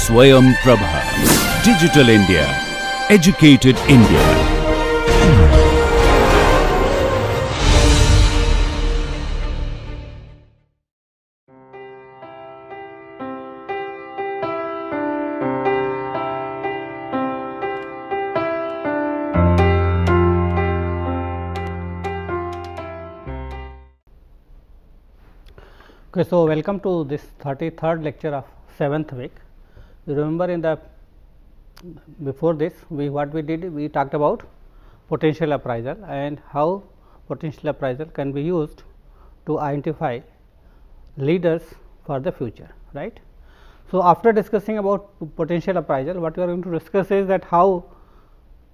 Swayam Prabha. Digital India. Educated India. Okay, so welcome to this 33rd lecture of 7th week. You remember in the before this we talked about potential appraisal and how potential appraisal can be used to identify leaders for the future, right. So, after discussing about potential appraisal, what we are going to discuss is that how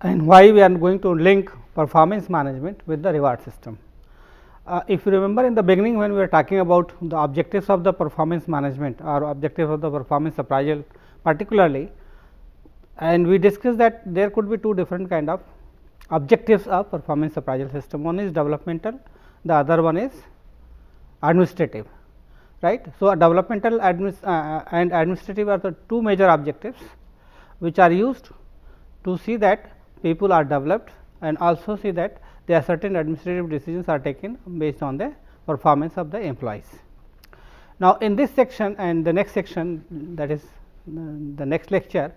and why we are going to link performance management with the reward system. If you remember in the beginning when we were talking about the objectives of the performance management or objectives of the performance appraisal particularly, and we discussed that there could be two different kind of objectives of performance appraisal system. One is developmental, the other one is administrative, right. So, developmental and administrative are the two major objectives which are used to see that people are developed and also see that there are certain administrative decisions are taken based on the performance of the employees. Now, in this section and the next section, that is the next lecture,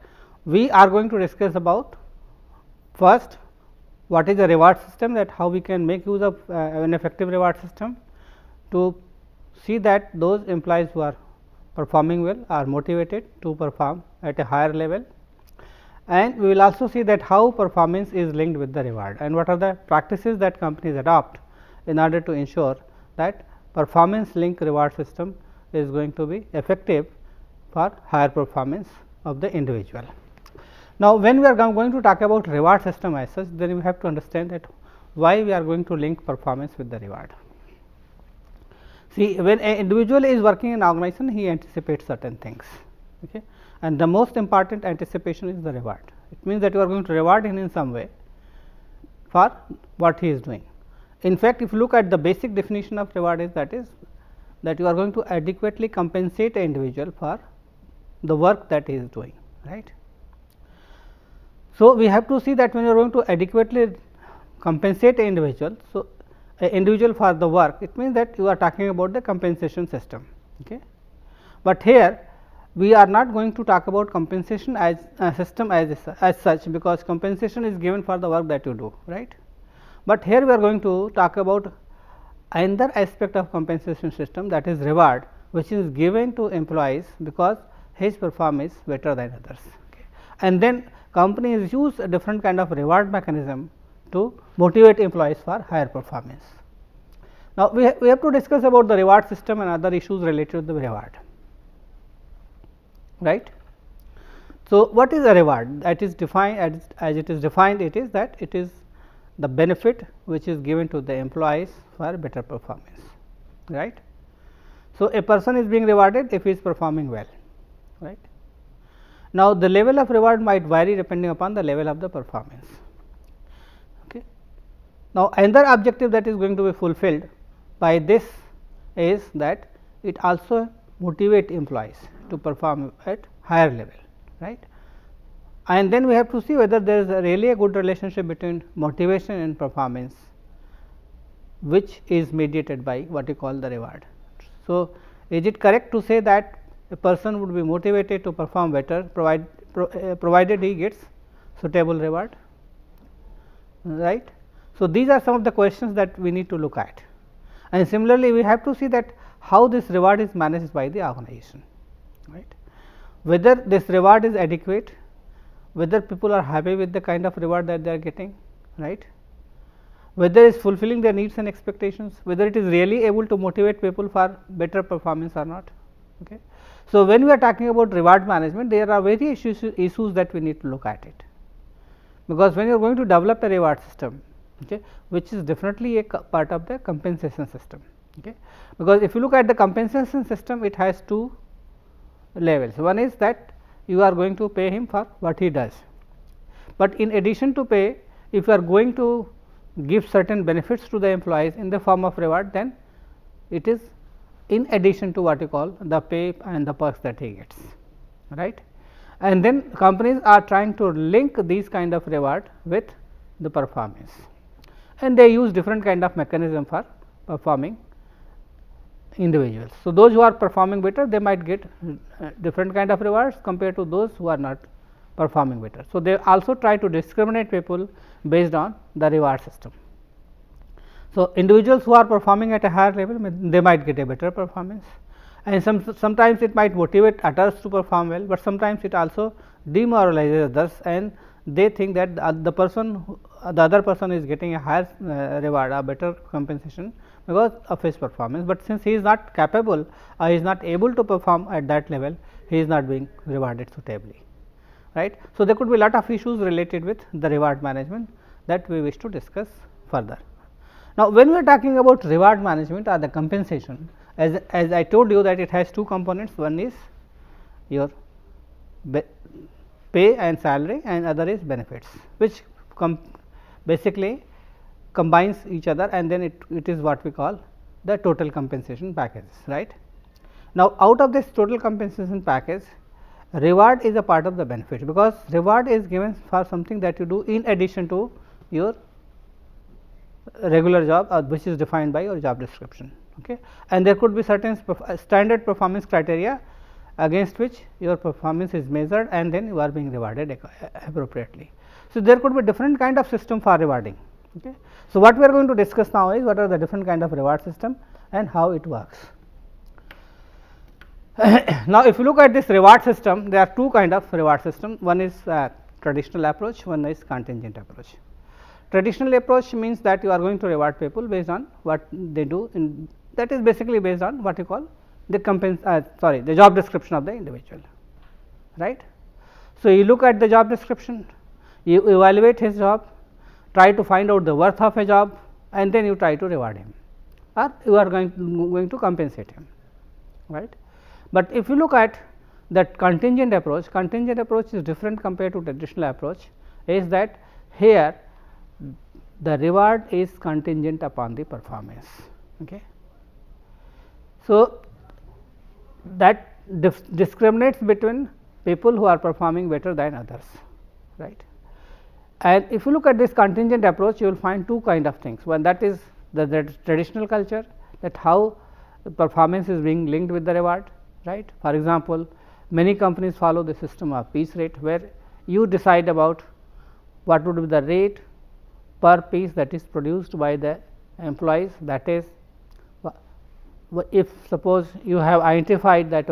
we are going to discuss about first what is the reward system, that how we can make use of an effective reward system to see that those employees who are performing well are motivated to perform at a higher level. And we will also see that how performance is linked with the reward and what are the practices that companies adopt in order to ensure that performance linked reward system is going to be effective for higher performance of the individual. Now, when we are going to talk about reward system as such, then we have to understand that why we are going to link performance with the reward. See, when an individual is working in an organization, he anticipates certain things. Okay. And the most important anticipation is the reward. It means that you are going to reward him in some way for what he is doing. In fact, if you look at the basic definition of reward is that you are going to adequately compensate an individual for the work that he is doing, right. So, we have to see that when you are going to adequately compensate an individual, so an individual for the work, it means that you are talking about the compensation system. Okay. But here we are not going to talk about compensation as a system as such, because compensation is given for the work that you do, right. But here we are going to talk about another aspect of compensation system, that is reward, which is given to employees because his performance is better than others. Okay. And then companies use a different kind of reward mechanism to motivate employees for higher performance. Now, we have to discuss about the reward system and other issues related to the reward. Right. So, what is a reward? That is defined as it is defined, it is that it is the benefit which is given to the employees for better performance, right. So, a person is being rewarded if he is performing well, right. Now, the level of reward might vary depending upon the level of the performance. Okay. Now, another objective that is going to be fulfilled by this is that it also motivate employees to perform at higher level, right. And then we have to see whether there is really a good relationship between motivation and performance, which is mediated by what you call the reward. So, is it correct to say that a person would be motivated to perform better provided he gets suitable reward, right. So, these are some of the questions that we need to look at, and similarly we have to see that how this reward is managed by the organization, right. Whether this reward is adequate, whether people are happy with the kind of reward that they are getting, right. Whether it is fulfilling their needs and expectations, whether it is really able to motivate people for better performance or not. Okay. So, when we are talking about reward management, there are various issues that we need to look at it, because when you are going to develop a reward system, okay, which is definitely a part of the compensation system. Okay. Because if you look at the compensation system, it has two levels. One is that you are going to pay him for what he does, but in addition to pay, if you are going to give certain benefits to the employees in the form of reward, then it is in addition to what you call the pay and the perks that he gets, right. and then companies are trying to link these kind of reward with the performance, and they use different kind of mechanism for performing individuals. So, those who are performing better, they might get different kind of rewards compared to those who are not performing better. So, they also try to discriminate people based on the reward system. So, individuals who are performing at a higher level, they might get a better performance, and sometimes it might motivate others to perform well, but sometimes it also demoralizes others, and they think that the other person is getting a higher reward, a better compensation because of his performance, but since he is not capable or he is not able to perform at that level, he is not being rewarded suitably, right. So, there could be a lot of issues related with the reward management that we wish to discuss further. Now, when we are talking about reward management or the compensation, as I told you that it has two components, one is your pay and salary, and other is benefits, which basically combines each other, and then it is what we call the total compensation package, right. Now, out of this total compensation package, reward is a part of the benefit, because reward is given for something that you do in addition to your regular job, which is defined by your job description, okay. And there could be certain standard performance criteria against which your performance is measured, and then you are being rewarded appropriately. So, there could be different kind of system for rewarding, okay. So, what we are going to discuss now is what are the different kind of reward system and how it works. Now, if you look at this reward system, there are two kind of reward system, one is traditional approach, one is contingent approach. Traditional approach means that you are going to reward people based on what they do, that is basically based on what you call the the job description of the individual, right. So, you look at the job description, you evaluate his job, try to find out the worth of a job, and then you try to reward him, or you are going to compensate him, right. But if you look at that contingent approach is different compared to traditional approach, is that here the reward is contingent upon the performance, okay. So, that discriminates between people who are performing better than others, right. And if you look at this contingent approach, you will find two kind of things. One, that is the traditional culture, that how performance is being linked with the reward, right. For example, many companies follow the system of piece rate, where you decide about what would be the rate per piece that is produced by the employees. That is, if suppose you have identified that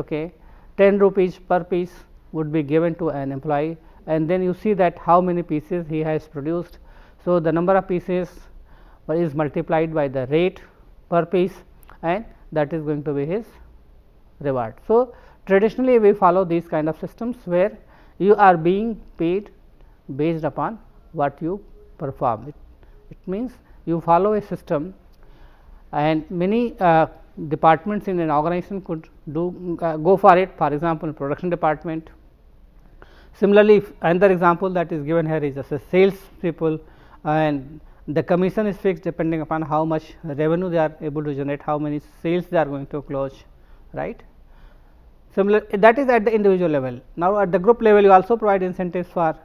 10 rupees per piece would be given to an employee, and then you see that how many pieces he has produced. So, the number of pieces is multiplied by the rate per piece, and that is going to be his reward. So, traditionally we follow these kind of systems, where you are being paid based upon what you perform. It means you follow a system, and many departments in an organization could go for it. For example, production department. Similarly, another example that is given here is a sales people, and the commission is fixed depending upon how much revenue they are able to generate, how many sales they are going to close, right. Similar, that is at the individual level. Now, at the group level, you also provide incentives for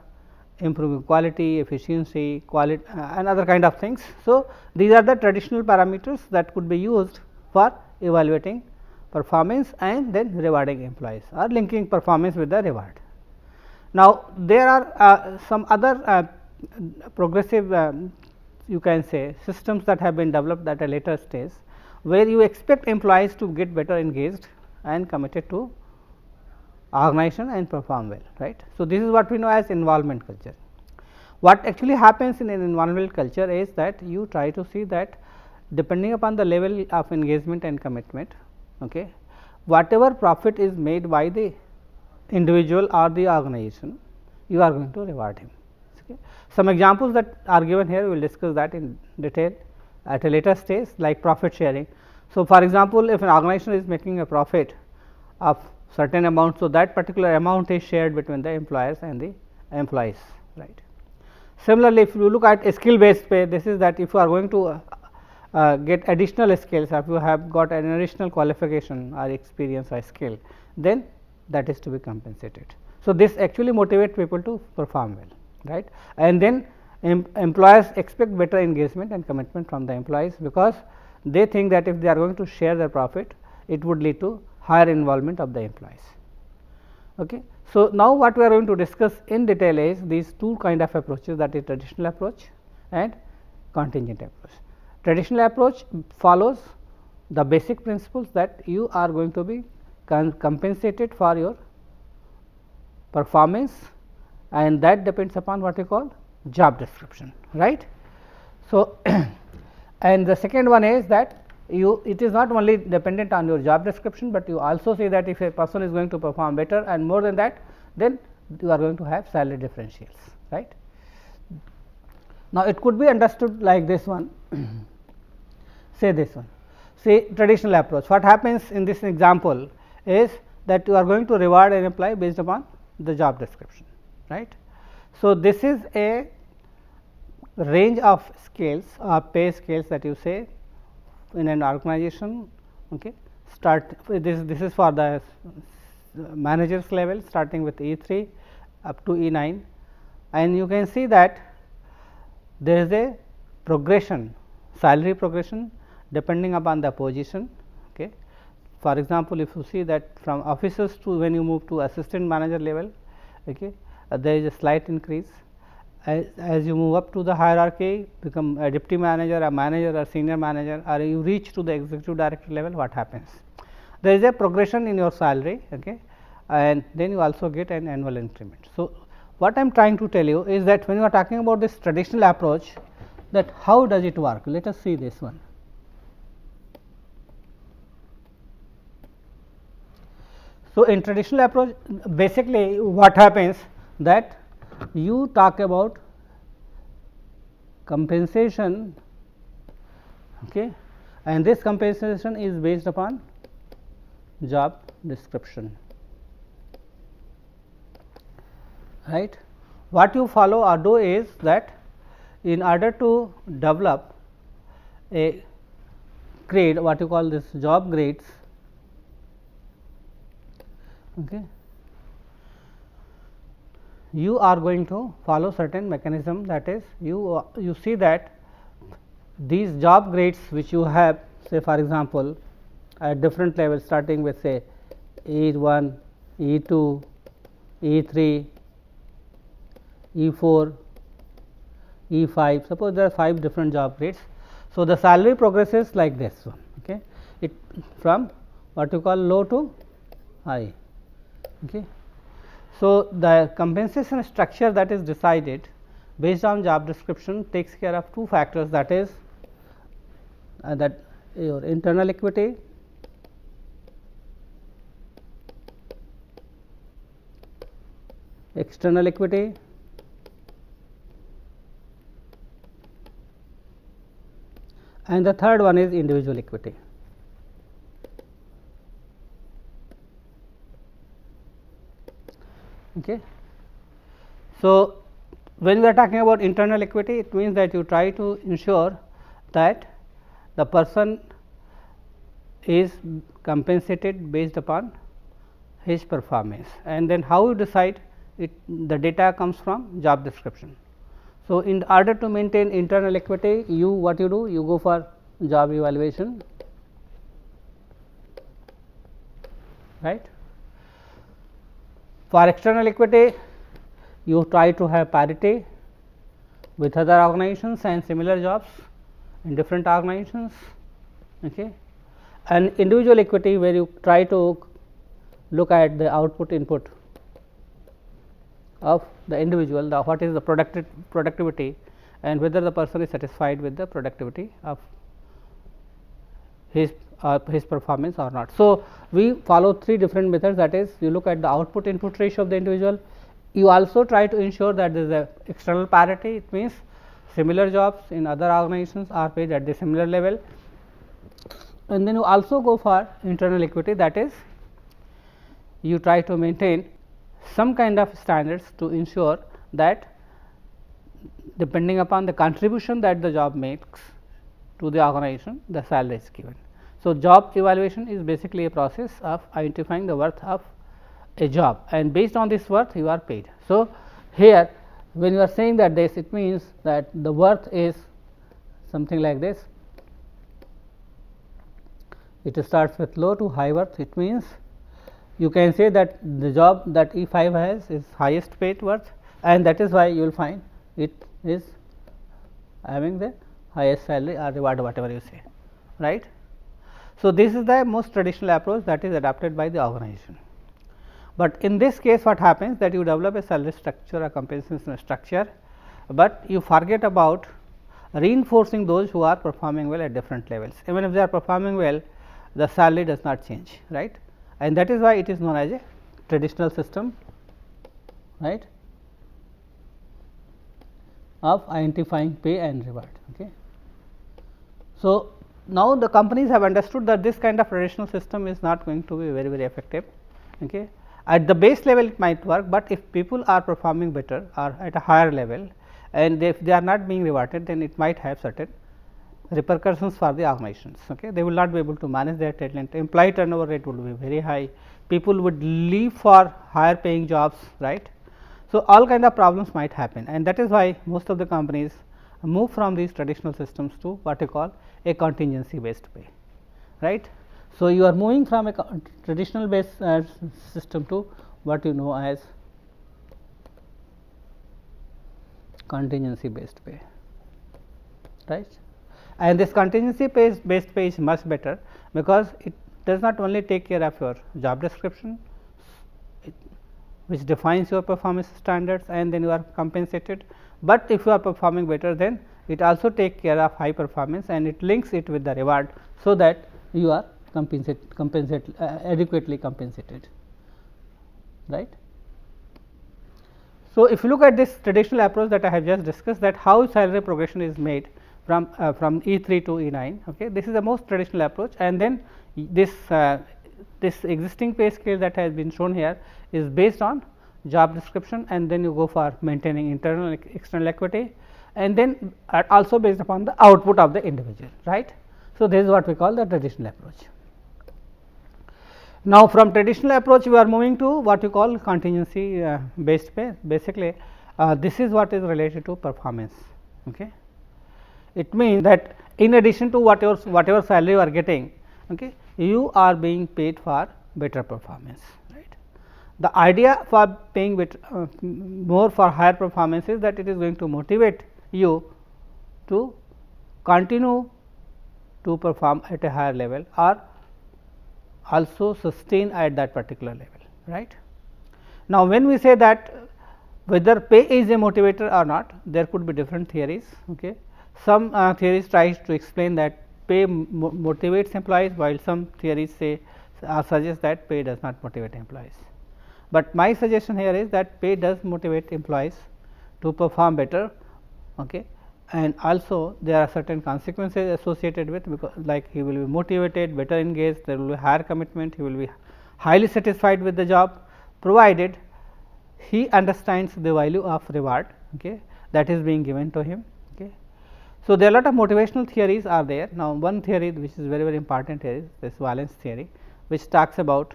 improving quality, efficiency, quality, and other kind of things. So, these are the traditional parameters that could be used for evaluating performance and then rewarding employees, or linking performance with the reward. Now, there are some other progressive you can say systems that have been developed at a later stage, where you expect employees to get better engaged and committed to organization and perform well, right. So, this is what we know as involvement culture. What actually happens in an involvement culture is that you try to see that depending upon the level of engagement and commitment, whatever profit is made by the individual or the organization, you are going to reward him. Some examples that are given here, we will discuss that in detail at a later stage, like profit sharing. So, for example, if an organization is making a profit of certain amount, so that particular amount is shared between the employers and the employees, right. Similarly, if you look at a skill based pay, this is that if you are going to get additional skills, if you have got an additional qualification or experience or skill, then that is to be compensated. So, this actually motivates people to perform well, right, and then employers expect better engagement and commitment from the employees, because they think that if they are going to share their profit, it would lead to higher involvement of the employees. Okay. So, now what we are going to discuss in detail is these two kind of approaches, that is traditional approach and contingent approach. Traditional approach follows the basic principles that you are going to be compensated for your performance, and that depends upon what you call job description, right. So, and the second one is that it is not only dependent on your job description, but you also say that if a person is going to perform better and more than that, then you are going to have salary differentials, right. Now, it could be understood like this one say this one, say traditional approach. What happens in this example is that you are going to reward an employee based upon the job description, right. So, this is a range of scales or pay scales that you say in an organization. Okay. This is for the managers level, starting with E3 up to E9, and you can see that there is a progression, salary progression depending upon the position. Okay. For example, if you see that from officers to when you move to assistant manager level, okay, there is a slight increase. As you move up to the hierarchy, become a deputy manager, a manager, or senior manager, or you reach to the executive director level, what happens? There is a progression in your salary, okay, and then you also get an annual increment. So, what I am trying to tell you is that when you are talking about this traditional approach, that how does it work? Let us see this one. So, in traditional approach, basically what happens that you talk about compensation, okay, and this compensation is based upon job description, right. What you follow or do is that in order to develop a grade, what you call this job grades, okay, you are going to follow certain mechanism, that is you see that these job grades which you have, say for example, at different levels starting with say E1, E2, E3, E4, E5, suppose there are 5 different job grades. So, the salary progresses like this one, okay, it from what you call low to high, okay. So, the compensation structure that is decided based on job description takes care of two factors, that is that your internal equity external equity and the third one is individual equity. Okay. So, when we are talking about internal equity, it means that you try to ensure that the person is compensated based upon his performance, and then how you decide it, the data comes from job description. So, in order to maintain internal equity, what you do, you go for job evaluation, right. For external equity, you try to have parity with other organizations and similar jobs in different organizations, okay. And individual equity, where you try to look at the output input of the individual, what is the productivity and whether the person is satisfied with the productivity of his performance or not. So, we follow 3 different methods, that is you look at the output input ratio of the individual, you also try to ensure that there is a external parity, it means similar jobs in other organizations are paid at the similar level, and then you also go for internal equity, that is you try to maintain some kind of standards to ensure that depending upon the contribution that the job makes to the organization, the salary is given. So, job evaluation is basically a process of identifying the worth of a job, and based on this worth you are paid. So, here when you are saying that this, it means that the worth is something like this. It starts with low to high worth. It means you can say that the job that E5 has is highest paid worth, and that is why you will find it is having the highest salary or reward, whatever you say, right. So, this is the most traditional approach that is adopted by the organization. But in this case what happens, that you develop a salary structure, a compensation structure, but you forget about reinforcing those who are performing well at different levels. Even if they are performing well, the salary does not change, right, and that is why it is known as a traditional system, right, of identifying pay and reward. Okay. So, now the companies have understood that this kind of traditional system is not going to be very effective. Okay. At the base level it might work, but if people are performing better or at a higher level and if they are not being rewarded, then it might have certain repercussions for the organizations. Okay. They will not be able to manage their talent, employee turnover rate would be very high, people would leave for higher paying jobs, right. So, all kind of problems might happen, and that is why most of the companies move from these traditional systems to what you call a contingency based pay, right. So, you are moving from a traditional based system to what you know as contingency based pay, right. And this contingency based pay is much better, because it does not only take care of your job description, which defines your performance standards, and then you are compensated, but if you are performing better, then it also take care of high performance and it links it with the reward, so that you are adequately compensated, right. So, if you look at this traditional approach that I have just discussed, that how salary progression is made from E3 to E9. Okay. This is the most traditional approach, and then this existing pay scale that has been shown here is based on job description, and then you go for maintaining internal and external equity, and then also based upon the output of the individual, right. So, this is what we call the traditional approach. Now, from traditional approach we are moving to what you call contingency based pay. Basically, this is what is related to performance. Okay. It means that in addition to whatever salary you are getting, okay, you are being paid for better performance, right. The idea for paying more for higher performance is that it is going to motivate you to continue to perform at a higher level or also sustain at that particular level, right. Now, when we say that whether pay is a motivator or not, there could be different theories. Okay. Some theories try to explain that pay motivates employees, while some theories say suggest that pay does not motivate employees. But my suggestion here is that pay does motivate employees to perform better, okay, and also there are certain consequences associated with, because like he will be motivated, better engaged, there will be higher commitment, he will be highly satisfied with the job, provided he understands the value of reward, okay, that is being given to him. Okay. So, there are a lot of motivational theories are there. Now, one theory which is very important here is this valence theory, which talks about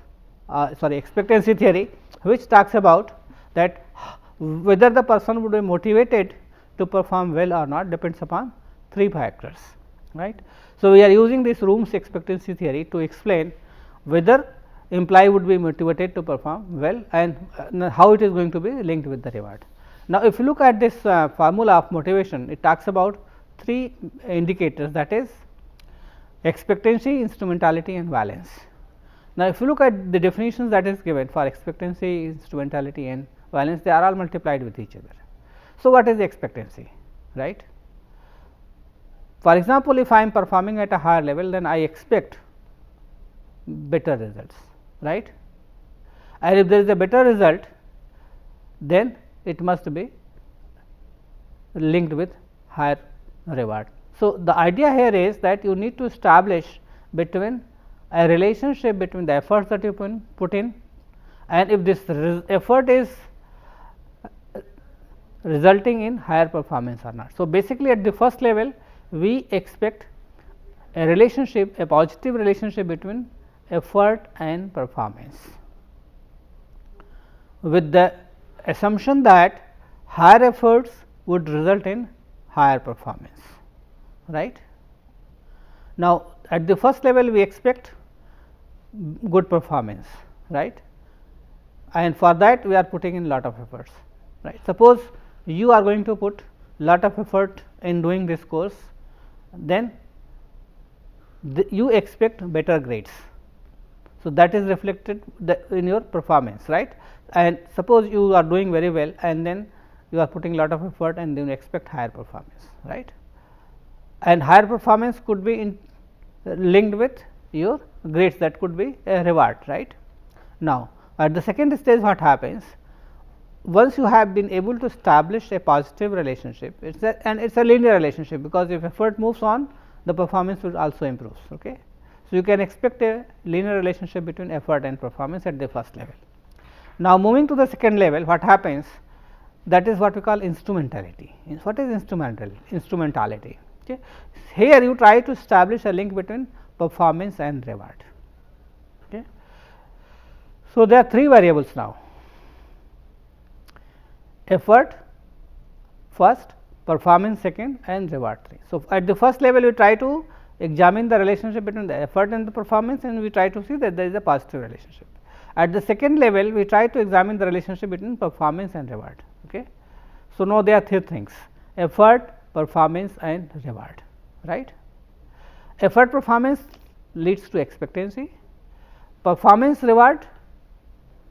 expectancy theory, which talks about that whether the person would be motivated to perform well or not depends upon 3 factors, right. So, we are using this Room's expectancy theory to explain whether employee would be motivated to perform well and how it is going to be linked with the reward. Now, if you look at this formula of motivation, it talks about 3 indicators, that is expectancy, instrumentality and valence. Now, if you look at the definitions that is given for expectancy, instrumentality and valence, they are all multiplied with each other. So, what is the expectancy, right? For example, if I am performing at a higher level, then I expect better results, right, and if there is a better result, then it must be linked with higher reward. So, the idea here is that you need to establish between a relationship between the efforts that you put in, and if this effort is resulting in higher performance or not. So, basically at the first level we expect a relationship, a positive relationship between effort and performance. with the assumption that higher efforts would result in higher performance, right. Now, at the first level we expect good performance, right, and for that we are putting in lot of efforts, right. Suppose you are going to put lot of effort in doing this course, then you expect better grades. So, that is reflected in your performance, right, and suppose you are doing very well and then you are putting lot of effort and then you expect higher performance, right, and higher performance could be linked with your grades, that could be a reward, right. Now, at the second stage what happens, once you have been able to establish a positive relationship, it is a linear relationship, because if effort moves on, the performance will also improve. Okay. So, you can expect a linear relationship between effort and performance at the first level. Now, moving to the second level, what happens, that is what we call instrumentality. What is instrumentality? Okay. Here you try to establish a link between performance and reward. Okay. So, there are three variables now: effort first, performance second, and reward 3. So, at the first level we try to examine the relationship between the effort and the performance, and we try to see that there is a positive relationship. At the second level we try to examine the relationship between performance and reward. Okay. So, now there are three things: effort, performance and reward, right. Effort performance leads to expectancy, performance reward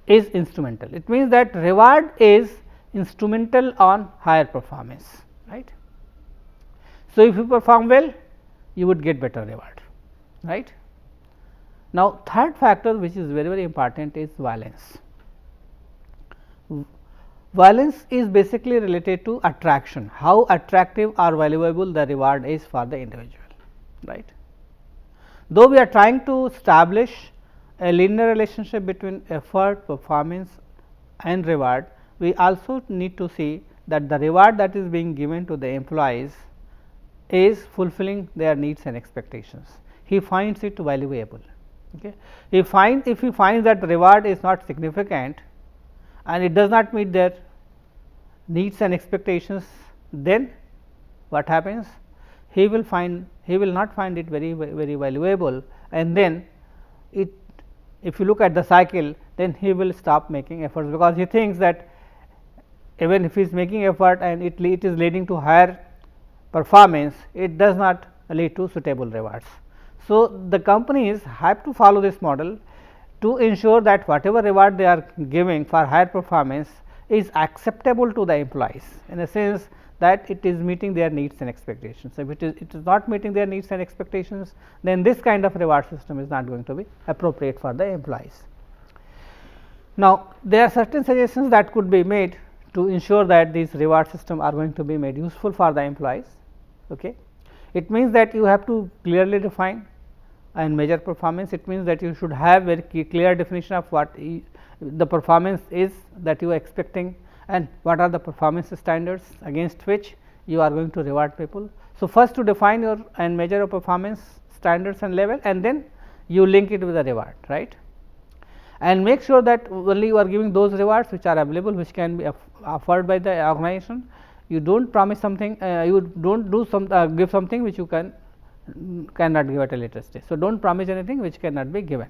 is instrumental. It means that reward is instrumental on higher performance, right. So, if you perform well, you would get better reward, right. Now, third factor which is very important is valence. Valence is basically related to attraction, how attractive or valuable the reward is for the individual, right. Though we are trying to establish a linear relationship between effort, performance and reward, we also need to see that the reward that is being given to the employees is fulfilling their needs and expectations. He finds it valuable. Okay. If he finds that the reward is not significant and it does not meet their needs and expectations, then what happens? He will not find it very valuable, and then if you look at the cycle, then he will stop making efforts, because he thinks that even if he is making effort and it is leading to higher performance, it does not lead to suitable rewards. So, the companies have to follow this model to ensure that whatever reward they are giving for higher performance is acceptable to the employees, in a sense that it is meeting their needs and expectations. If it is not meeting their needs and expectations, then this kind of reward system is not going to be appropriate for the employees. Now, there are certain suggestions that could be made to ensure that these reward system are going to be made useful for the employees. Okay. It means that you have to clearly define and measure performance. It means that you should have very clear definition of what the performance is that you are expecting and what are the performance standards against which you are going to reward people. So, first to define your and measure your performance standards and level, and then you link it with the reward, right, and make sure that only you are giving those rewards which are available, which can be offered by the organization. You do not promise something, you do not do give something which you cannot give at a later stage. So, do not promise anything which cannot be given.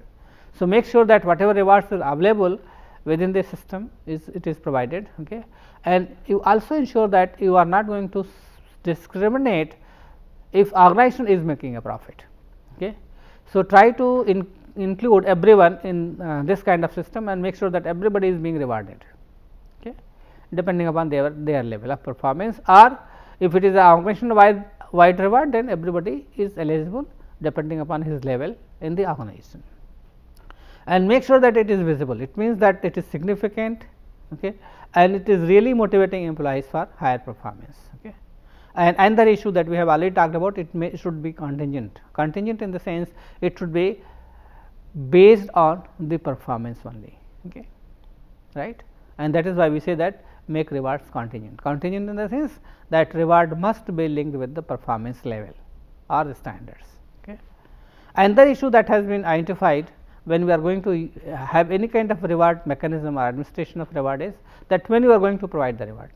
So, make sure that whatever rewards are available within the system it is provided, okay. And you also ensure that you are not going to discriminate if organization is making a profit. Okay. So, try to include everyone in this kind of system and make sure that everybody is being rewarded, okay, depending upon their level of performance, or if it is an organization wide reward, then everybody is eligible depending upon his level in the organization. And make sure that it is visible, it means that it is significant, okay, and it is really motivating employees for higher performance. Okay. And another issue that we have already talked about, it should be contingent in the sense it should be based on the performance only, okay, right, and that is why we say that make rewards contingent in the sense that reward must be linked with the performance level or the standards. Okay. Another issue that has been identified when we are going to have any kind of reward mechanism or administration of reward is that when you are going to provide the reward.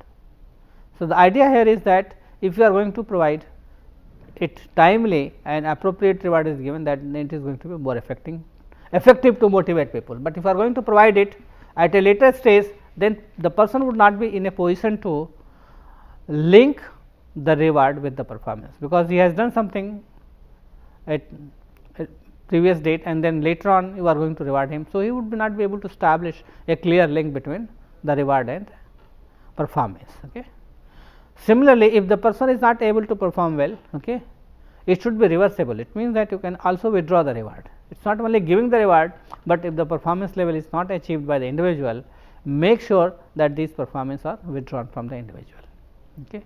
So, the idea here is that if you are going to provide it timely and appropriate reward is given, that it is going to be more effective to motivate people. But if you are going to provide it at a later stage, then the person would not be in a position to link the reward with the performance, because he has done something at previous date and then later on you are going to reward him. So, he would not be able to establish a clear link between the reward and performance. Okay. Similarly, if the person is not able to perform well, okay, it should be reversible. It means that you can also withdraw the reward. It is not only giving the reward, but if the performance level is not achieved by the individual, make sure that these performance are withdrawn from the individual. Okay.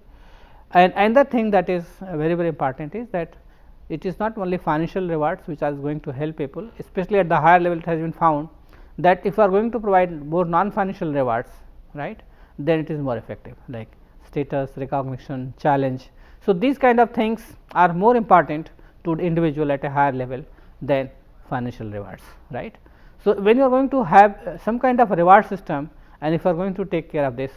And another thing that is very important is that it is not only financial rewards which are going to help people, especially at the higher level. It has been found that if you are going to provide more non-financial rewards, right, then it is more effective, like status, recognition, challenge. So, these kind of things are more important to the individual at a higher level than financial rewards, right. So, when you are going to have some kind of a reward system, and if you are going to take care of this,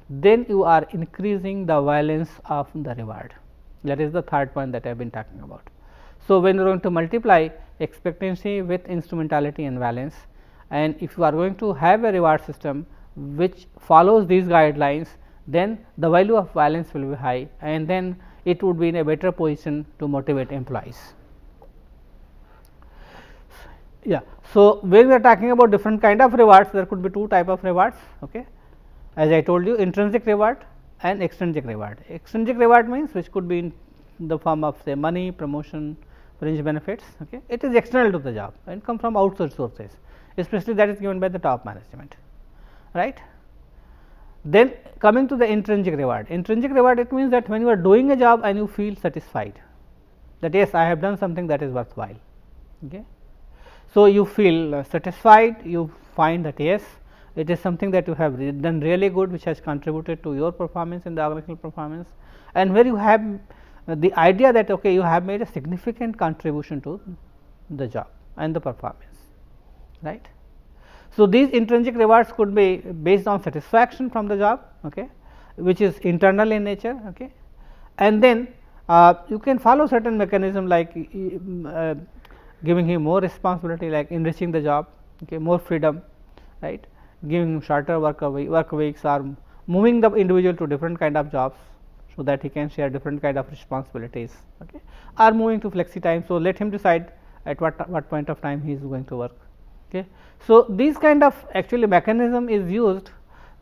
then you are increasing the valence of the reward. That is the third point that I have been talking about. So, when you are going to multiply expectancy with instrumentality and valence, and if you are going to have a reward system which follows these guidelines, then the value of valence will be high, and then it would be in a better position to motivate employees. Yeah. So, when we are talking about different kind of rewards, there could be two type of rewards. Okay. As I told you, intrinsic reward and extrinsic reward. Extrinsic reward means which could be in the form of say money, promotion, fringe benefits. Okay. It is external to the job and come from outside sources, especially that is given by the top management, right. Then coming to the intrinsic reward. Intrinsic reward, it means that when you are doing a job and you feel satisfied, that yes, I have done something that is worthwhile. Okay. So, you feel satisfied, you find that yes, it is something that you have done really good, which has contributed to your performance in the organizational performance, and where you have the idea that okay, you have made a significant contribution to the job and the performance, right. So, these intrinsic rewards could be based on satisfaction from the job, okay, which is internal in nature, okay. And then you can follow certain mechanism like giving him more responsibility, like enriching the job, okay, more freedom, right, giving him shorter work weeks, or moving the individual to different kind of jobs, so that he can share different kind of responsibilities, okay, or moving to flexi time. So, let him decide at what point of time he is going to work. Okay. So, these kind of actually mechanism is used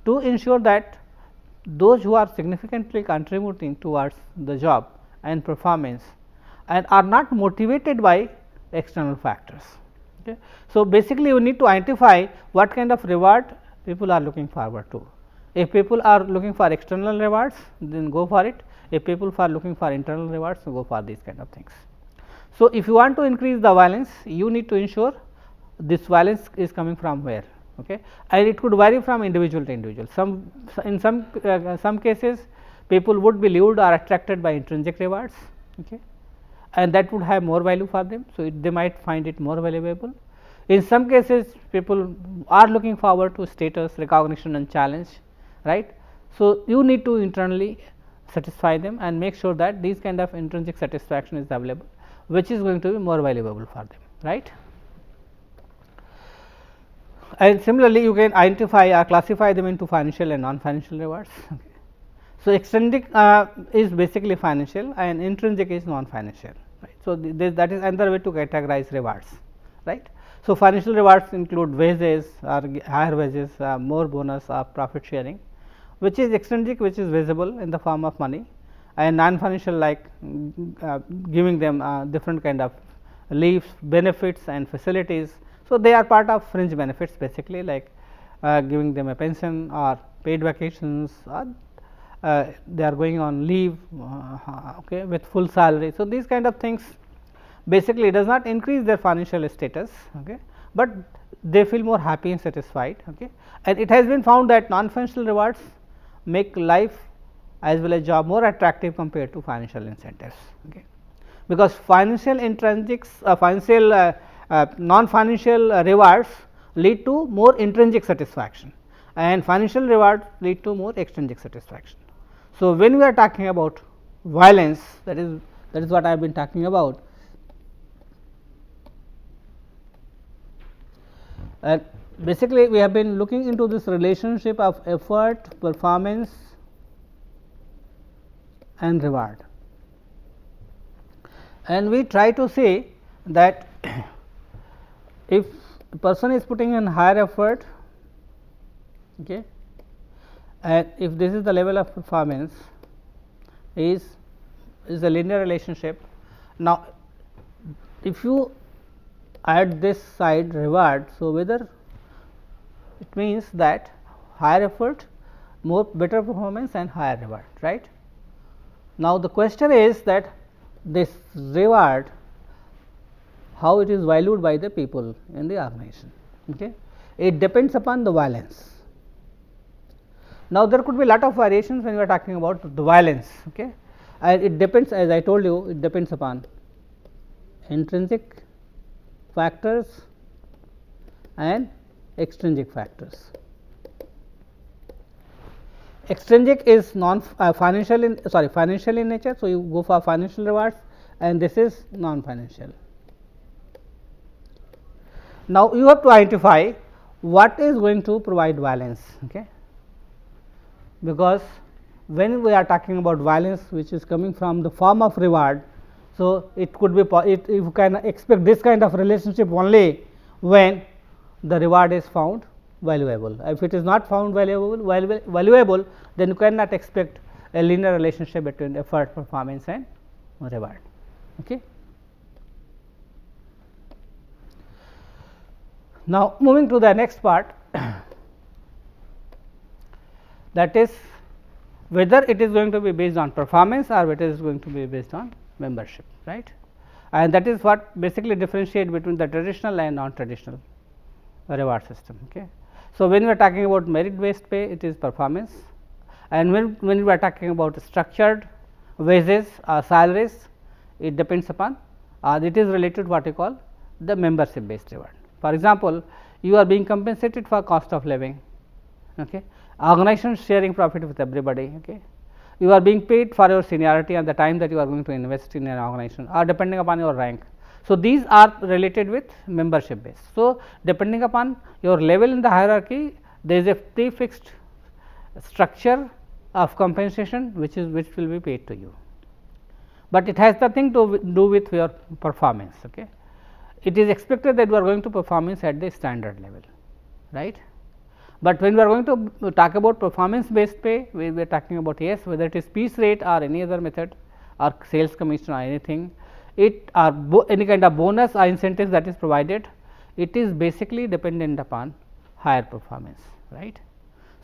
to ensure that those who are significantly contributing towards the job and performance and are not motivated by external factors. Okay. So, basically you need to identify what kind of reward people are looking forward to. If people are looking for external rewards, then go for it. If people are looking for internal rewards, so go for these kind of things. So, if you want to increase the valence, you need to ensure this valence is coming from where, okay, and it could vary from individual to individual. In some cases people would be lured or attracted by intrinsic rewards, okay, and that would have more value for them. So, they might find it more valuable. In some cases people are looking forward to status, recognition and challenge, right. So, you need to internally satisfy them and make sure that these kind of intrinsic satisfaction is available, which is going to be more valuable for them, right. And similarly, you can identify or classify them into financial and non-financial rewards. Okay. So, extrinsic is basically financial and intrinsic is non-financial, right. So, that is another way to categorize rewards, right. So, financial rewards include wages or higher wages, more bonus or profit sharing, which is extrinsic, which is visible in the form of money, and non-financial like giving them different kind of leaves, benefits and facilities. So, they are part of fringe benefits basically, like giving them a pension or paid vacations, or they are going on leave, okay, with full salary. So, these kind of things basically does not increase their financial status, okay, but they feel more happy and satisfied, okay. And it has been found that non-financial rewards make life as well as job more attractive compared to financial incentives, okay, because financial intrinsics, financial non-financial rewards lead to more intrinsic satisfaction and financial rewards lead to more extrinsic satisfaction. So, when we are talking about violence, that is what I have been talking about. And basically, we have been looking into this relationship of effort, performance and reward, and we try to say that if a person is putting in higher effort, okay, and if this is the level of performance, is a linear relationship. Now, if you add this side reward, so whether it means that higher effort, more better performance and higher reward, right. Now, the question is that this reward, how it is valued by the people in the organization. Okay. It depends upon the violence. Now, there could be a lot of variations when we are talking about the violence, okay, and it depends, as I told you, it depends upon intrinsic factors and extrinsic factors. Extrinsic is financial in nature. So, you go for financial rewards and this is non-financial. Now, you have to identify what is going to provide violence, okay, because when we are talking about violence which is coming from the form of reward. So, it could be you can expect this kind of relationship only when the reward is found valuable. If it is not found valuable, then you cannot expect a linear relationship between effort, performance and reward. Okay. Now, moving to the next part, that is whether it is going to be based on performance or whether it is going to be based on membership, right, and that is what basically differentiate between the traditional and non-traditional reward system. Okay. So, when we are talking about merit based pay, it is performance, and when we are talking about structured wages or salaries, it depends upon it is related to what you call the membership based reward. For example, you are being compensated for cost of living, okay, organization sharing profit with everybody. Okay. You are being paid for your seniority and the time that you are going to invest in an organization or depending upon your rank. So, these are related with membership base. So, depending upon your level in the hierarchy, there is a prefixed structure of compensation which will be paid to you, but it has nothing to do with your performance. Okay. It is expected that you are going to performance at the standard level, right. But when we are going to talk about performance based pay, we are talking about yes, whether it is piece rate or any other method or sales commission or anything, it or any kind of bonus or incentives that is provided, it is basically dependent upon higher performance, right.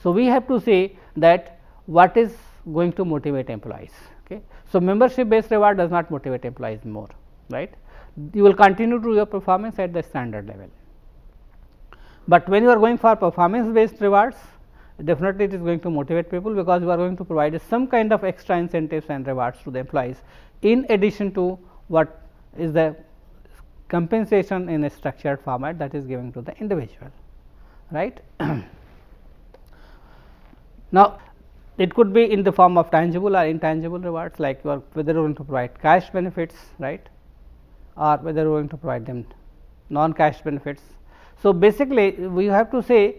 So, we have to say that what is going to motivate employees. Okay. So, membership based reward does not motivate employees more, right. You will continue to do your performance at the standard level. But when you are going for performance based rewards, definitely it is going to motivate people, because you are going to provide some kind of extra incentives and rewards to the employees in addition to what is the compensation in a structured format that is given to the individual, right. Now, it could be in the form of tangible or intangible rewards, like you are whether you are going to provide cash benefits, right, or whether you are going to provide them non-cash benefits. So, basically we have to say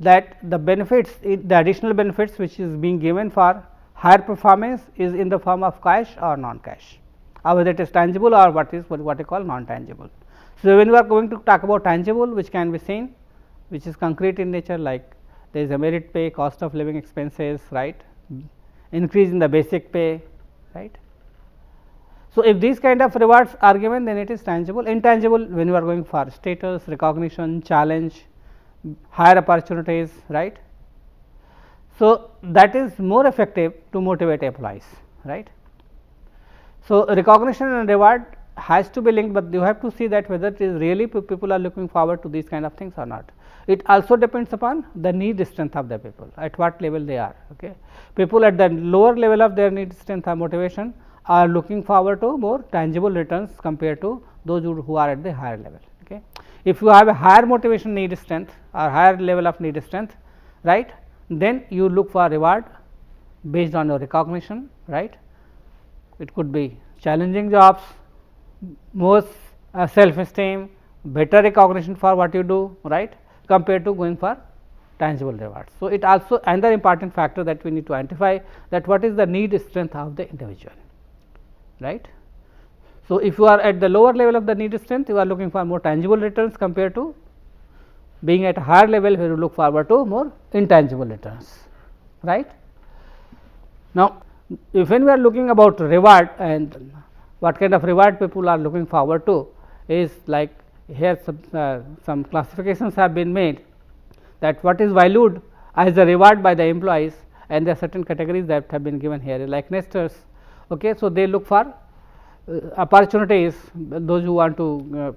that the benefits, the additional benefits which is being given for higher performance is in the form of cash or non-cash, or whether it is tangible or what you call non-tangible. So, when we are going to talk about tangible, which can be seen, which is concrete in nature, like there is a merit pay, cost of living expenses, right, increase in the basic pay, right. So, if these kind of rewards are given, then it is tangible. Intangible, when you are going for status, recognition, challenge, higher opportunities, right. So, that is more effective to motivate employees, right. So, recognition and reward has to be linked, but you have to see that whether it is really people are looking forward to these kind of things or not. It also depends upon the need strength of the people, at what level they are. Okay. People at the lower level of their need strength or motivation are looking forward to more tangible returns compared to those who are at the higher level. Okay. Okay. If you have a higher motivation need strength or higher level of need strength, right, then you look for reward based on your recognition, right. It could be challenging jobs, more self esteem, better recognition for what you do, right, compared to going for tangible rewards. So, it also another important factor that we need to identify, that what is the need strength of the individual, right. So, if you are at the lower level of the need strength, you are looking for more tangible returns compared to being at a higher level where you look forward to more intangible returns, right. Now, if when we are looking about reward and what kind of reward people are looking forward to is like here some classifications have been made, that what is valued as a reward by the employees, and there are certain categories that have been given here like nesters. Okay. So, they look for opportunities, those who want to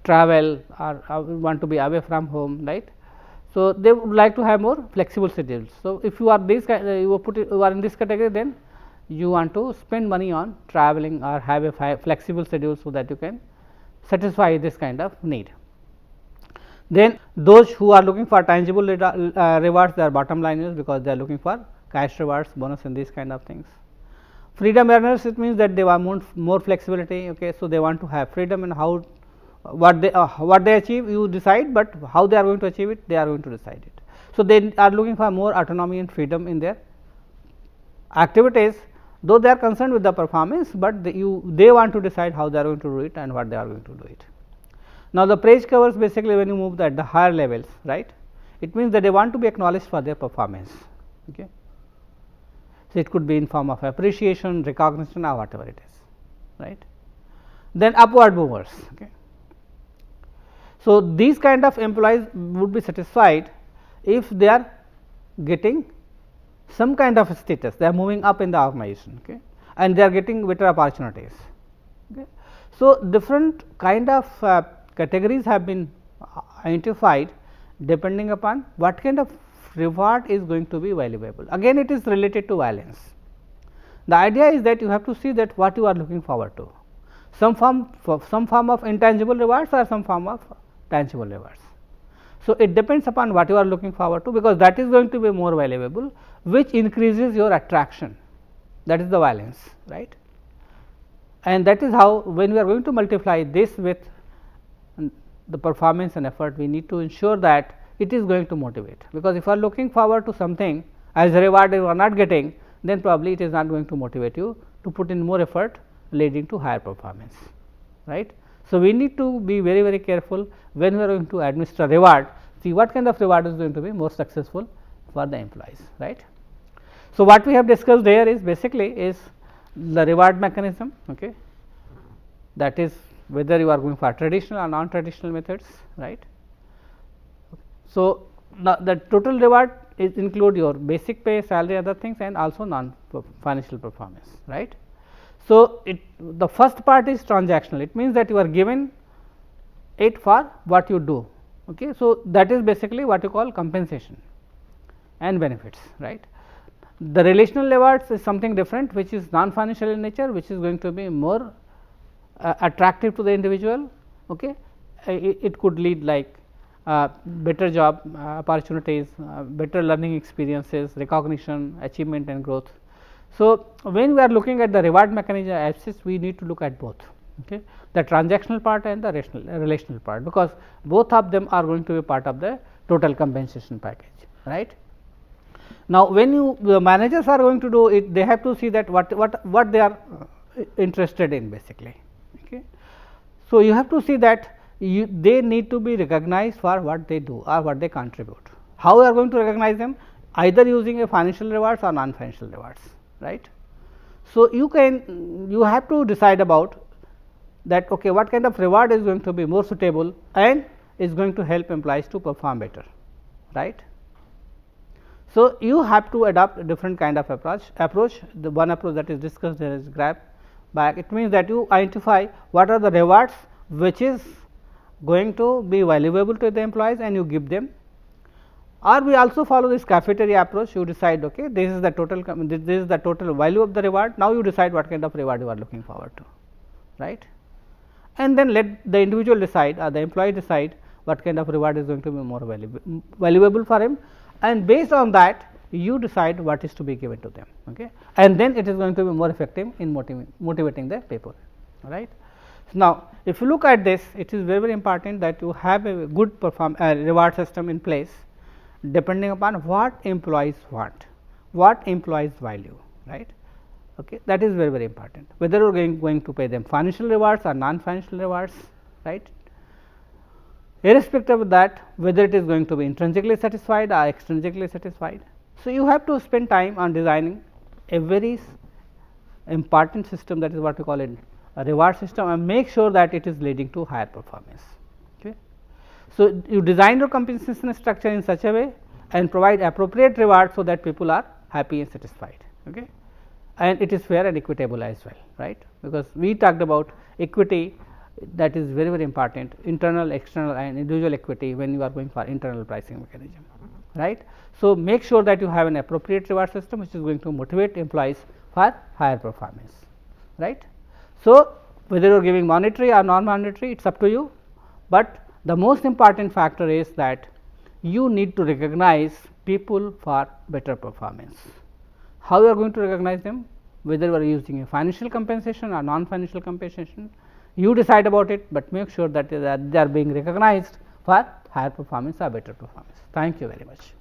travel or want to be away from home, right. So, they would like to have more flexible schedules. So, if you are this you are in this category, then you want to spend money on traveling or have a flexible schedule, so that you can satisfy this kind of need. Then those who are looking for tangible rewards, they are bottom liners, because they are looking for cash rewards, bonus and these kind of things. Freedom earners, it means that they want more flexibility. Okay. So, they want to have freedom in how what they achieve, you decide, but how they are going to achieve it, they are going to decide it. So, they are looking for more autonomy and freedom in their activities, though they are concerned with the performance, but they want to decide how they are going to do it and what they are going to do it. Now, the praise covers basically when you move at the higher levels, right. It means that they want to be acknowledged for their performance. Okay. So, it could be in form of appreciation, recognition, or whatever it is, right. Then upward movers. Okay. So, these kind of employees would be satisfied if they are getting some kind of status, they are moving up in the organization, okay, and they are getting better opportunities. Okay. So, different kind of categories have been identified depending upon what kind of reward is going to be valuable. Again, it is related to valence. The idea is that you have to see that what you are looking forward to, some form of intangible rewards or some form of tangible rewards. So, it depends upon what you are looking forward to, because that is going to be more valuable, which increases your attraction, that is the valence, right. And that is how, when we are going to multiply this with the performance and effort, we need to ensure that it is going to motivate, because if you are looking forward to something as a reward you are not getting, then probably it is not going to motivate you to put in more effort, leading to higher performance, right. So, we need to be very, very careful when we are going to administer reward, see what kind of reward is going to be more successful for the employees, right. So, what we have discussed here is basically is the reward mechanism, okay, that is whether you are going for traditional or non-traditional methods, right. So, the total reward is include your basic pay, salary, other things, and also non-financial performance, right. So, the first part is transactional, it means that you are given it for what you do, okay. So, that is basically what you call compensation and benefits, right. The relational rewards is something different, which is non-financial in nature, which is going to be more attractive to the individual, okay. It could lead like better job opportunities, better learning experiences, recognition, achievement and growth. So, when we are looking at the reward mechanism axis, we need to look at both, okay, the transactional part and the relational part, because both of them are going to be part of the total compensation package, right. Now, when the managers are going to do it, they have to see that what they are interested in basically, okay. So, you have to see that they need to be recognized for what they do or what they contribute. How we are going to recognize them? Either using a financial rewards or non-financial rewards, right. So, you have to decide about that, okay, what kind of reward is going to be more suitable and is going to help employees to perform better, right. So, you have to adopt a different kind of approach. The one approach that is discussed there is grab back. It means that you identify what are the rewards which is going to be valuable to the employees and you give them, or we also follow this cafeteria approach. You decide, okay, this is the total value of the reward. Now, you decide what kind of reward you are looking forward to, right. and then let the individual decide or the employee decide what kind of reward is going to be more valuable for him, and based on that you decide what is to be given to them, okay? And then it is going to be more effective in motivating the people, right. Now, if you look at this, it is very important that you have a good reward system in place depending upon what employees want, what employees value, right. Okay. That is very important, whether you are going to pay them financial rewards or non-financial rewards, right. Irrespective of that, whether it is going to be intrinsically satisfied or extrinsically satisfied. So, you have to spend time on designing a very important system, that is what we call it a reward system, and make sure that it is leading to higher performance. Okay. So, you design your compensation structure in such a way and provide appropriate reward, so that people are happy and satisfied, okay. And it is fair and equitable as well, right, because we talked about equity, that is very important, internal, external and individual equity when you are going for internal pricing mechanism, right. So, make sure that you have an appropriate reward system which is going to motivate employees for higher performance, right. So, whether you are giving monetary or non-monetary, it is up to you, but the most important factor is that you need to recognize people for better performance. How you are going to recognize them, whether you are using a financial compensation or non-financial compensation, you decide about it, but make sure that they are being recognized for higher performance or better performance. Thank you very much.